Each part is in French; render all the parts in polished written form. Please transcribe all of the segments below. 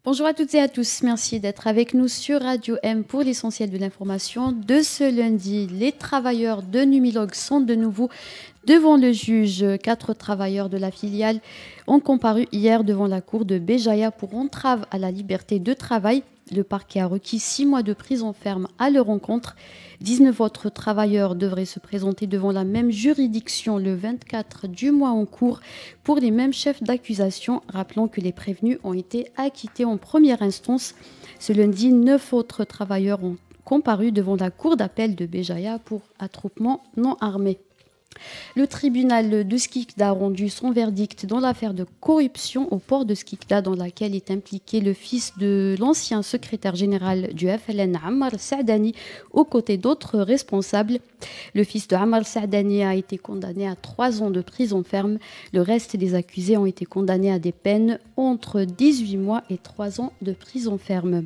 Bonjour à toutes et à tous, merci d'être avec nous sur Radio M pour l'essentiel de l'information. De ce lundi, les travailleurs de Numilog sont de nouveau devant le juge. 4 travailleurs de la filiale ont comparu hier devant la cour de Béjaïa pour entrave à la liberté de travail. Le parquet a requis 6 mois de prison ferme à leur encontre. 19 autres travailleurs devraient se présenter devant la même juridiction le 24 du mois en cours pour les mêmes chefs d'accusation. Rappelons que les prévenus ont été acquittés en première instance. Ce lundi, 9 autres travailleurs ont comparu devant la cour d'appel de Béjaïa pour attroupement non armé. Le tribunal de Skikda a rendu son verdict dans l'affaire de corruption au port de Skikda dans laquelle est impliqué le fils de l'ancien secrétaire général du FLN, Ammar Saadani, aux côtés d'autres responsables. Le fils de Ammar Saadani a été condamné à 3 ans de prison ferme. Le reste des accusés ont été condamnés à des peines entre 18 mois et 3 ans de prison ferme.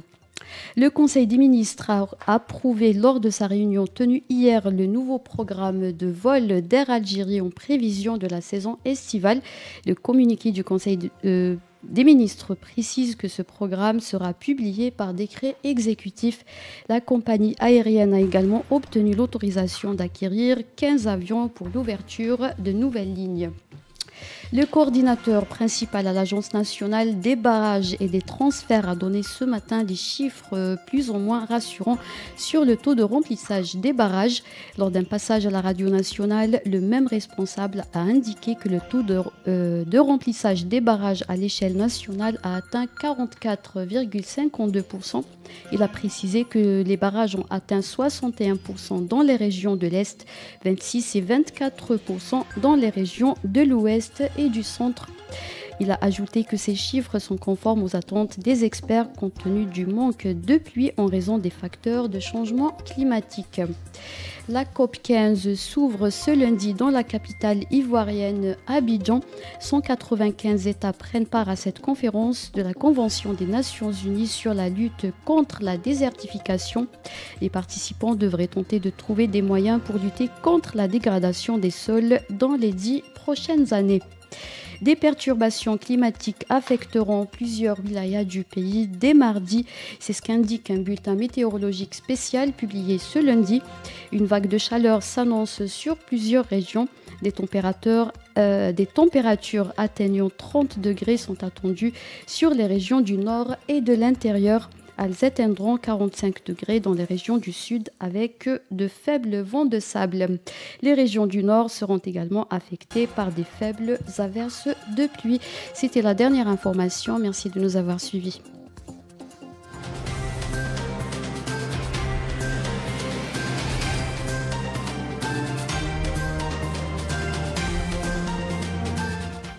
Le Conseil des ministres a approuvé lors de sa réunion tenue hier le nouveau programme de vol d'Air Algérie en prévision de la saison estivale. Le communiqué du Conseil des ministres précise que ce programme sera publié par décret exécutif. La compagnie aérienne a également obtenu l'autorisation d'acquérir 15 avions pour l'ouverture de nouvelles lignes. Le coordinateur principal à l'Agence nationale des barrages et des transferts a donné ce matin des chiffres plus ou moins rassurants sur le taux de remplissage des barrages. Lors d'un passage à la radio nationale, le même responsable a indiqué que le taux de remplissage des barrages à l'échelle nationale a atteint 44,52%. Il a précisé que les barrages ont atteint 61% dans les régions de l'Est, 26 et 24% dans les régions de l'Ouest et du Centre. Il a ajouté que ces chiffres sont conformes aux attentes des experts compte tenu du manque de pluie en raison des facteurs de changement climatique. La COP15 s'ouvre ce lundi dans la capitale ivoirienne Abidjan. 195 États prennent part à cette conférence de la Convention des Nations Unies sur la lutte contre la désertification. Les participants devraient tenter de trouver des moyens pour lutter contre la dégradation des sols dans les 10 prochaines années. Des perturbations climatiques affecteront plusieurs wilayas du pays dès mardi. C'est ce qu'indique un bulletin météorologique spécial publié ce lundi. Une vague de chaleur s'annonce sur plusieurs régions. Des températures atteignant 30 degrés sont attendues sur les régions du nord et de l'intérieur. Elles atteindront 45 degrés dans les régions du sud avec de faibles vents de sable. Les régions du nord seront également affectées par des faibles averses de pluie. C'était la dernière information. Merci de nous avoir suivis.